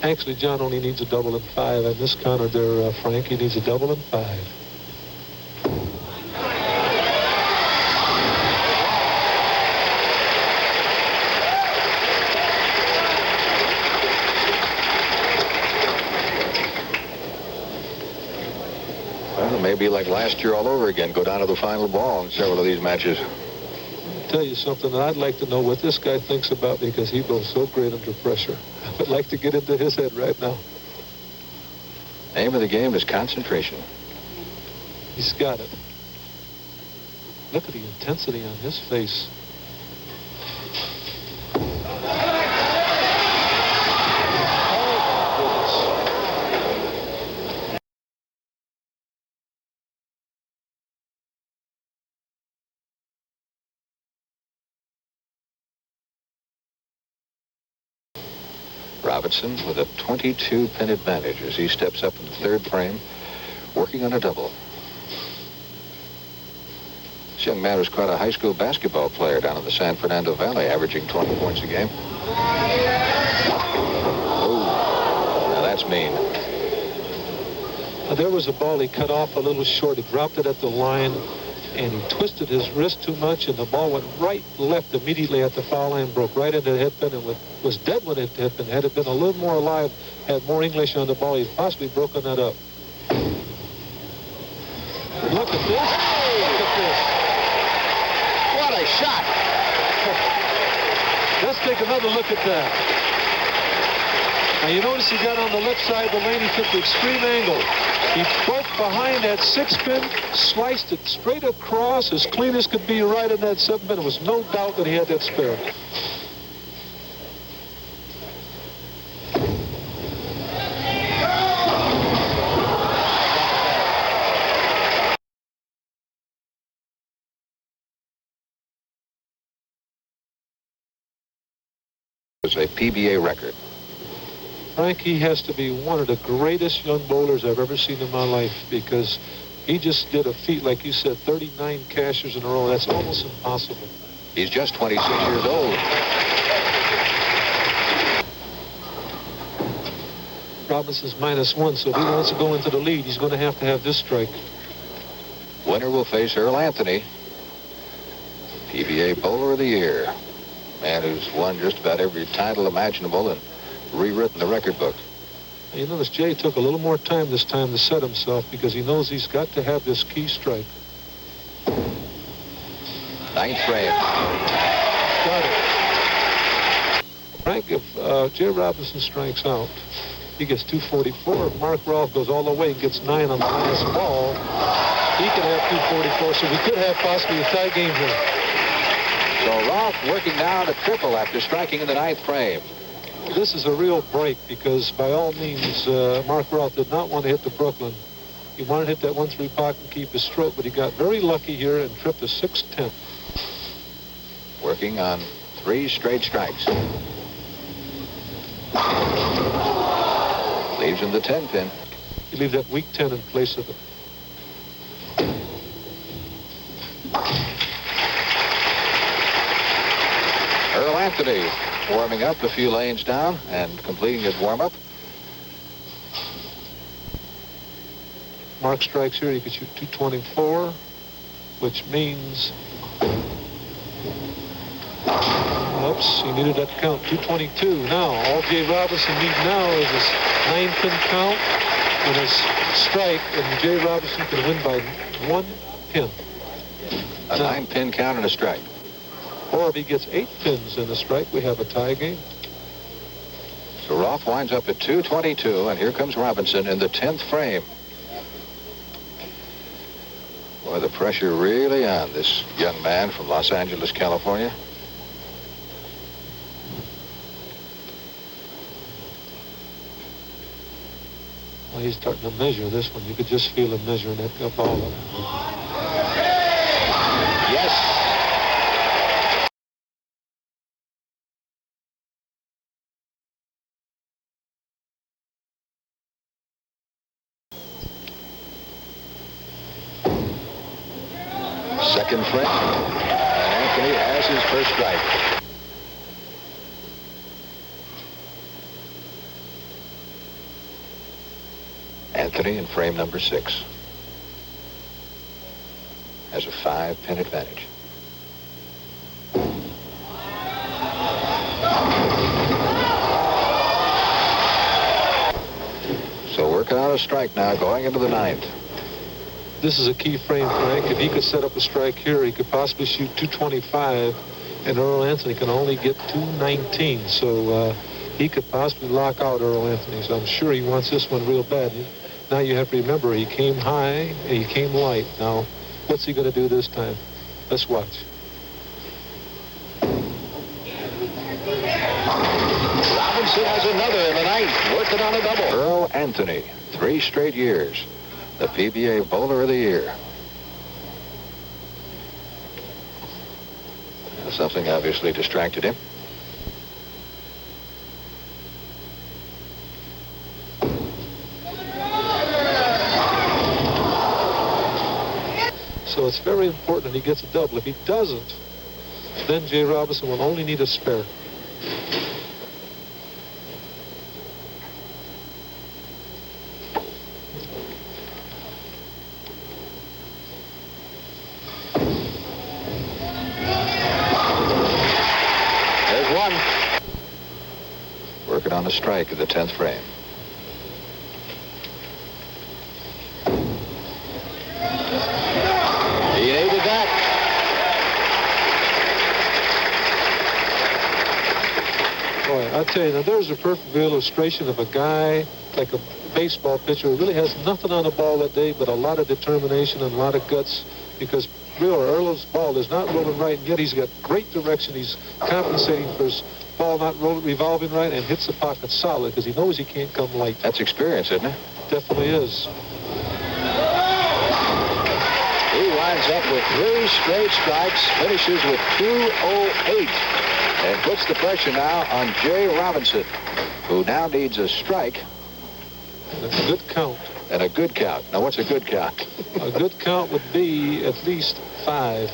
Actually, John only needs a double and 5. And this counter there, Frank, he needs a double and 5. Well, it may be like last year all over again. Go down to the final ball in several of these matches. I'll tell you something, I'd like to know what this guy thinks about me because he goes so great under pressure. I'd like to get into his head right now. Name of the game is concentration. He's got it. Look at the intensity on his face. Robinson with a 22-pin advantage as he steps up in the third frame, working on a double. This young man was quite a high school basketball player down in the San Fernando Valley, averaging 20 points a game. Oh, now that's mean. Now there was a ball he cut off a little short. He dropped it at the line, and he twisted his wrist too much, and the ball went right left immediately at the foul line, broke right into the head pin, and was dead when it hit pin. Had it been a little more alive, had more English on the ball, he'd possibly broken that up. Look at this. Look at this. What a shot. Let's take another look at that. Now you notice he got on the left side of the lane. He took the extreme angle. He broke behind that 6-pin, sliced it straight across as clean as could be right in that 7-pin. There was no doubt that he had that spare. It's a PBA record. Frank, he has to be one of the greatest young bowlers I've ever seen in my life because he just did a feat, like you said, 39 cashers in a row. That's almost impossible. He's just 26 years old. Robinson's -1, so if he wants to go into the lead, he's going to have this strike. Winner will face Earl Anthony, PBA Bowler of the Year. Man who's won just about every title imaginable and rewritten the record book. You notice Jay took a little more time this time to set himself because he knows he's got to have this key strike. 9th frame. Got it. Frank, if Jay Robinson strikes out, he gets 244. If Mark Roth goes all the way and gets 9 on the last ball, he could have 244, so we could have possibly a tie game here. So Roth working down a triple after striking in the 9th frame. This is a real break because by all means, Mark Roth did not want to hit the Brooklyn. He wanted to hit that 1-3 pocket and keep his stroke, but he got very lucky here and tripped a 6-10. Working on 3 straight strikes. Leaves him the 10-pin. You leave that weak 10 in place of it. Earl Anthony warming up a few lanes down and completing his warm-up. Mark strikes here, he could shoot 224, which means, oops, he needed that count, 222. Now, all Jay Robinson needs now is his 9-pin count and his strike, and Jay Robinson can win by 1 pin. A 9-pin count and a strike. Or if he gets 8 pins in the strike, we have a tie game. So Roth winds up at 222, and here comes Robinson in the 10th frame. Boy, the pressure really on this young man from Los Angeles, California. Well, he's starting to measure this one. You could just feel him measuring that ball. Yes. Second frame, and Anthony has his first strike. Anthony in frame number 6 has a 5-pin advantage. So working on a strike now, going into the 9th. This is a key frame, Frank. If he could set up a strike here, he could possibly shoot 225, and Earl Anthony can only get 219. So he could possibly lock out Earl Anthony. So I'm sure he wants this one real bad. Now you have to remember, he came high and he came light. Now, what's he going to do this time? Let's watch. Robinson has another in the 9th, working on a double. Earl Anthony, 3 straight years, the PBA Bowler of the Year. Something obviously distracted him. So it's very important that he gets a double. If he doesn't, then Jay Robinson will only need a spare. There's one. Working on a strike at the 10th frame. He needed that. Boy, I tell you, now there's a perfect illustration of a guy like a baseball pitcher who really has nothing on the ball that day but a lot of determination and a lot of guts, because Earl's ball is not rolling right, and yet he's got great direction. He's compensating for his ball not revolving right, and hits the pocket solid because he knows he can't come light. That's experience, isn't it? Definitely is. He winds up with 3 straight strikes, finishes with 208, and puts the pressure now on Jay Robinson, who now needs a strike. And a good count. And a good count. Now, what's a good count? A good count would be at least 5.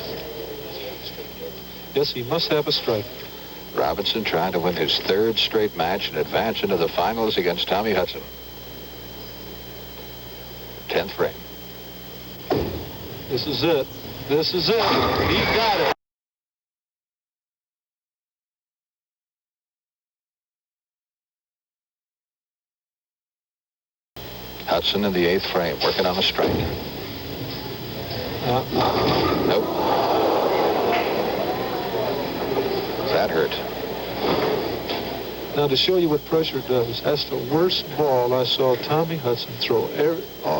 Yes, he must have a strike. Robinson trying to win his 3rd straight match and advance into the finals against Tommy Hudson. 10th frame. This is it. This is it. He got it. Hudson in the 8th frame, working on a strike. Nope. That hurt. Now, to show you what pressure does, that's the worst ball I saw Tommy Hudson throw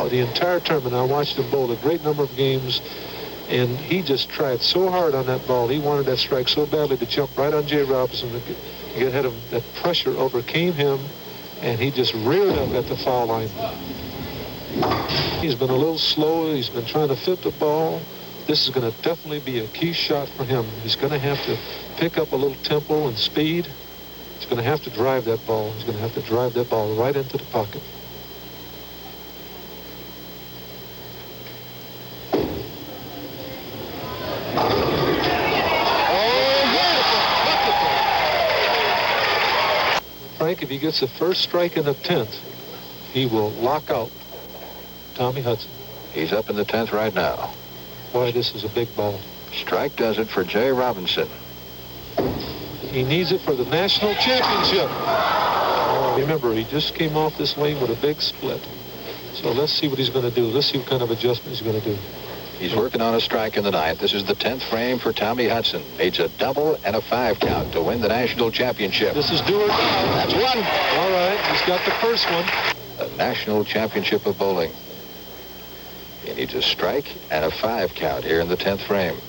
the entire tournament. I watched him bowl a great number of games, and he just tried so hard on that ball. He wanted that strike so badly to jump right on Jay Robinson to get ahead of him. That pressure overcame him, and he just reared up at the foul line. He's been a little slow. He's been trying to fit the ball. This is going to definitely be a key shot for him. He's going to have to pick up a little tempo and speed. He's going to have to drive that ball. He's going to have to drive that ball right into the pocket. Frank, if he gets the first strike in the 10th, he will lock out Tommy Hudson. He's up in the 10th right now. Boy, this is a big ball. Strike does it for Jay Robinson. He needs it for the national championship. Remember, he just came off this lane with a big split. So let's see what he's going to do. Let's see what kind of adjustment he's going to do. He's working on a strike in the 9th. This is the 10th frame for Tommy Hudson. Needs a double and a 5 count to win the national championship. This is do or die. That's one. All right, he's got the first one. The national championship of bowling. He needs a strike and a 5 count here in the 10th frame.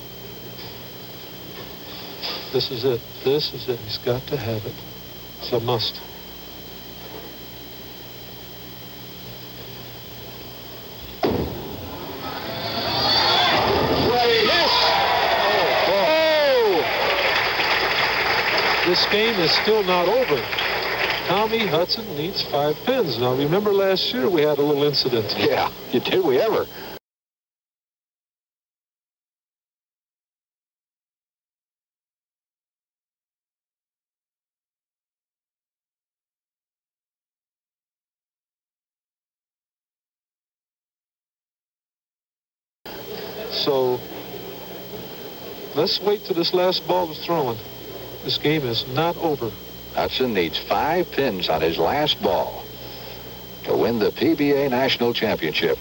This is it. This is it. He's got to have it. It's a must. This game is still not over. Tommy Hudson needs 5 pins. Now, remember last year we had a little incident. Yeah, did we ever? So let's wait till this last ball is thrown. This game is not over. Hudson needs 5 pins on his last ball to win the PBA National Championship.